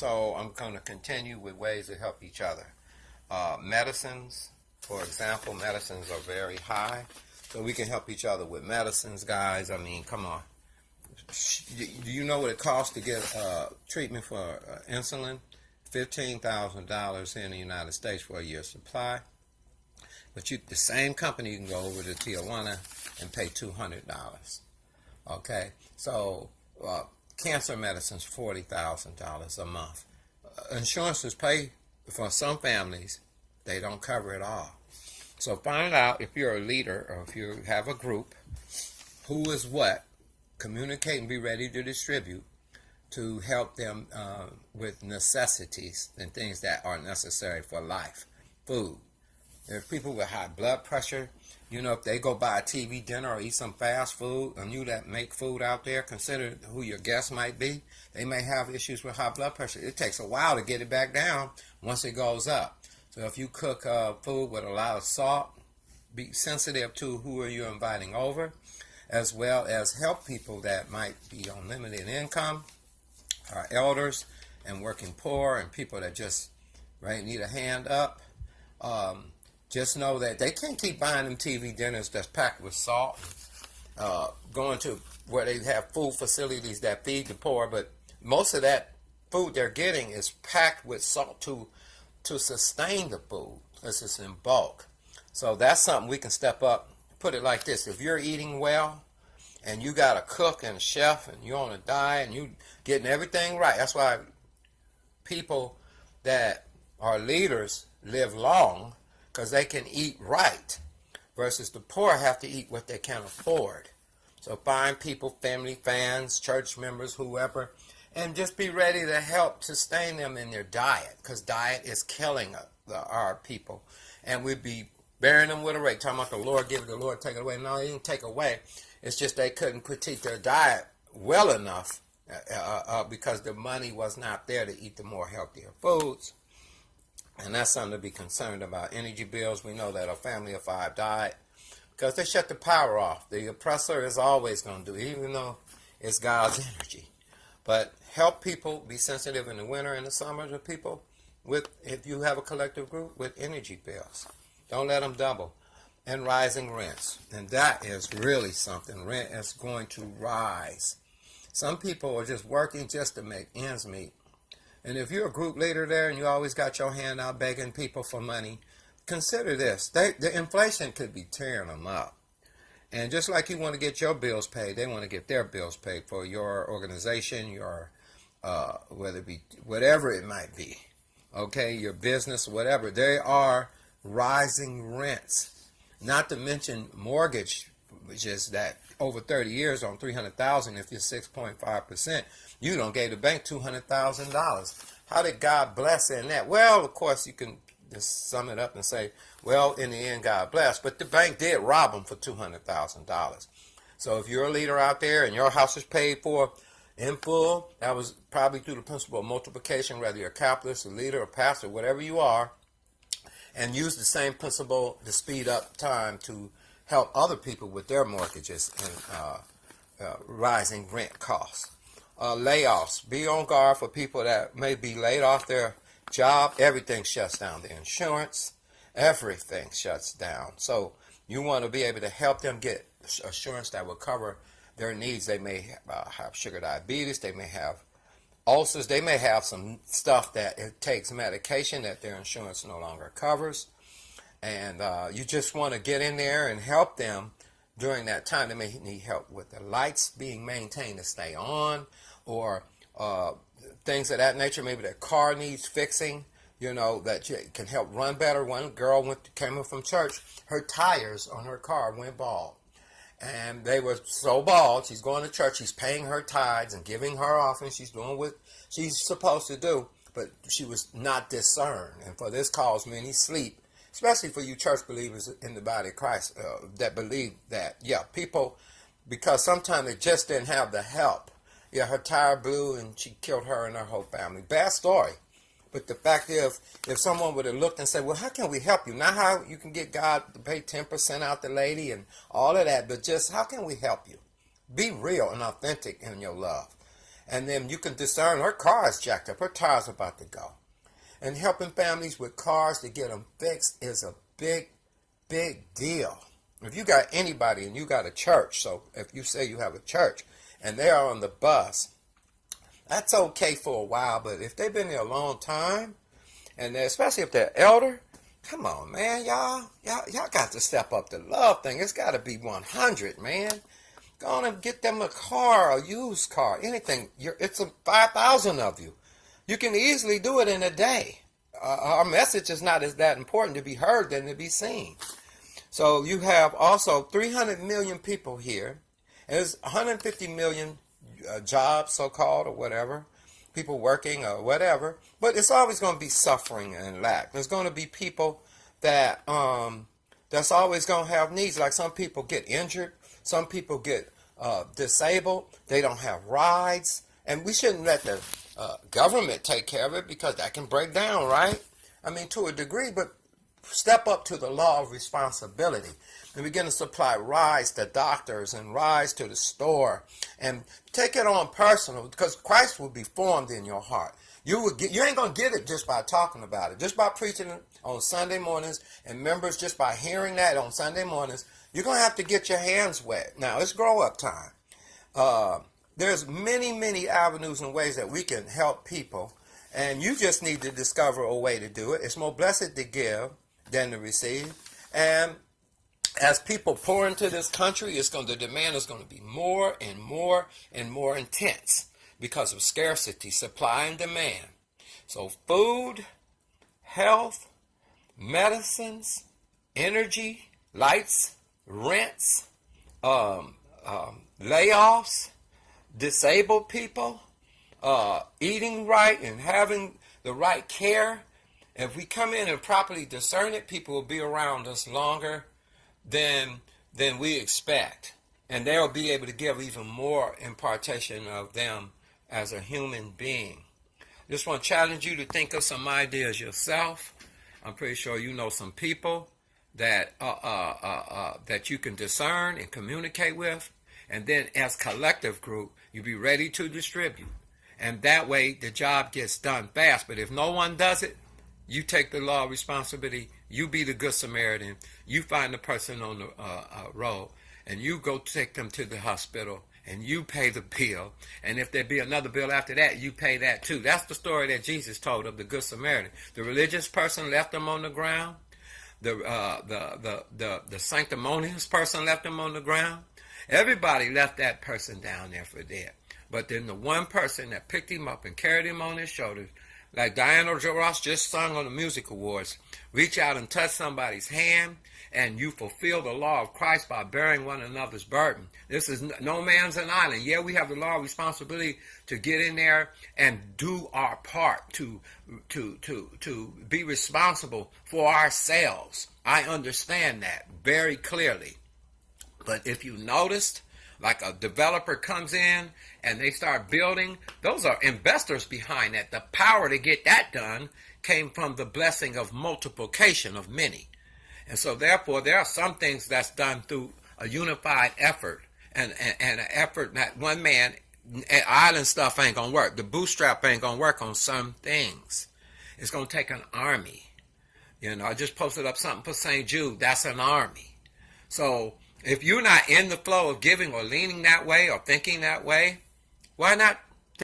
So I'm going to continue with ways to help each other. Medicines, for example, medicines are very high. So we can help each other with medicines, guys. I mean, come on. Do you know what it costs to get treatment for insulin? $15,000 in the United States for a year's supply. But the same company, you can go over to Tijuana and pay $200. Okay? So cancer medicine's $40,000 a month. Insurances pay for some families. They don't cover it all. So find out if you're a leader or if you have a group, who is what, communicate and be ready to distribute to help them with necessities and things that are necessary for life. Food. There's people with high blood pressure. You know, if they go buy a TV dinner or eat some fast food, and you that make food out there, consider who your guests might be. They may have issues with high blood pressure. It takes a while to get it back down once it goes up. So if you cook food with a lot of salt, be sensitive to who are you inviting over, as well as help people that might be on limited income, our elders and working poor, and people that just need a hand up. Just know that they can't keep buying them TV dinners that's packed with salt, going to where they have food facilities that feed the poor, but most of that food they're getting is packed with salt to sustain the food, because it's in bulk. So that's something we can step up. Put it like this: if you're eating well, and you got a cook and a chef, and you're on a diet, and you getting everything right, that's why people that are leaders live long, because they can eat right, versus the poor have to eat what they can afford. So find people, family, fans, church members, whoever, and just be ready to help sustain them in their diet, because diet is killing our people. And we'd be bearing them with a rake, talking about the Lord give it, the Lord take it away. No, he didn't take away. It's just they couldn't critique their diet well enough because the money was not there to eat the more healthier foods. And that's something to be concerned about. Energy bills, we know that a family of 5 died because they shut the power off. The oppressor is always going to do it, even though it's God's energy. But help people be sensitive in the winter and the summer to people with, if you have a collective group, with energy bills. Don't let them double. And rising rents. And that is really something. Rent is going to rise. Some people are just working just to make ends meet. And if you're a group leader there and you always got your hand out begging people for money, consider this. The inflation could be tearing them up. And just like you want to get your bills paid, they want to get their bills paid for your organization, your whether it be whatever it might be. Okay, your business, whatever. They are rising rents. Not to mention mortgage, which is that over 30 years on $300,000, if you're 6.5%, you don't gave the bank $200,000. How did God bless in that? Well, of course, you can just sum it up and say, well, in the end, God blessed. But the bank did rob them for $200,000. So if you're a leader out there and your house is paid for in full, that was probably through the principle of multiplication, whether you're a capitalist, a leader, a pastor, whatever you are, and use the same principle to speed up time to help other people with their mortgages and rising rent costs. Layoffs. Be on guard for people that may be laid off their job. Everything shuts down. The insurance, everything shuts down. So you want to be able to help them get assurance that will cover their needs. They may have sugar diabetes. They may have ulcers. They may have some stuff that it takes medication that their insurance no longer covers. And you just want to get in there and help them during that time. They may need help with the lights being maintained to stay on, or things of that nature. Maybe their car needs fixing, that you can help run better. One girl came in from church. Her tires on her car went bald. And they were so bald, she's going to church, she's paying her tithes and giving her offering, she's doing what she's supposed to do, but she was not discerned. And for this cause many sleep, especially for you church believers in the body of Christ that believe that, people, because sometimes they just didn't have the help. Her tire blew and she killed her and her whole family. Bad story. But the fact is, if someone would have looked and said, well, how can we help you? Not how you can get God to pay 10% out the lady and all of that, but just how can we help you? Be real and authentic in your love. And then you can discern her car is jacked up, her tire's about to go. And helping families with cars to get them fixed is a big, big deal. If you got anybody and you got a church, so if you say you have a church and they are on the bus, that's okay for a while, but if they've been there a long time, and especially if they're elder, come on, man, y'all got to step up the love thing. It's got to be 100, man. Go on and get them a car, a used car, anything. It's 5,000 of you. You can easily do it in a day. Our message is not as that important to be heard than to be seen. So you have also 300 million people here. And there's 150 million jobs, so-called, or whatever, people working or whatever. But it's always going to be suffering and lack. There's going to be people that that's always going to have needs. Like some people get injured. Some people get disabled. They don't have rides. And we shouldn't let the government take care of it because that can break down, right? I mean, to a degree, but step up to the law of responsibility and begin to supply rides to doctors and rides to the store and take it on personal because Christ will be formed in your heart. You ain't going to get it just by talking about it, just by preaching it on Sunday mornings, and members just by hearing that on Sunday mornings. You're going to have to get your hands wet. Now, it's grow up time. There's many, many avenues and ways that we can help people, and you just need to discover a way to do it. It's more blessed to give than to receive. And as people pour into this country, the demand is going to be more and more and more intense because of scarcity, supply and demand. So food, health, medicines, energy, lights, rents, layoffs, disabled people, eating right and having the right care. If we come in and properly discern it, people will be around us longer than we expect. And they'll be able to give even more impartation of them as a human being. Just want to challenge you to think of some ideas yourself. I'm pretty sure you know some people that that you can discern and communicate with. And then as collective group, you be ready to distribute. And that way the job gets done fast. But if no one does it, you take the law responsibility. You be the good Samaritan. You find the person on the road, and you go take them to the hospital, and you pay the bill. And if there be another bill after that, you pay that too. That's the story that Jesus told of the good Samaritan. The religious person left them on the ground. The sanctimonious person left them on the ground. Everybody left that person down there for dead. But then the one person that picked him up and carried him on his shoulders, like Diana Ross just sung on the Music Awards, reach out and touch somebody's hand, and you fulfill the law of Christ by bearing one another's burden. This is no man's an island. Yeah, we have the law of responsibility to get in there and do our part, to be responsible for ourselves. I understand that very clearly. But if you noticed, like a developer comes in and they start building, those are investors behind that. The power to get that done came from the blessing of multiplication of many. And so therefore there are some things that's done through a unified effort and an effort that one man, island stuff ain't going to work. The bootstrap ain't going to work on some things. It's going to take an army. You know, I just posted up something for St. Jude. That's an army. So if you're not in the flow of giving or leaning that way or thinking that way, why not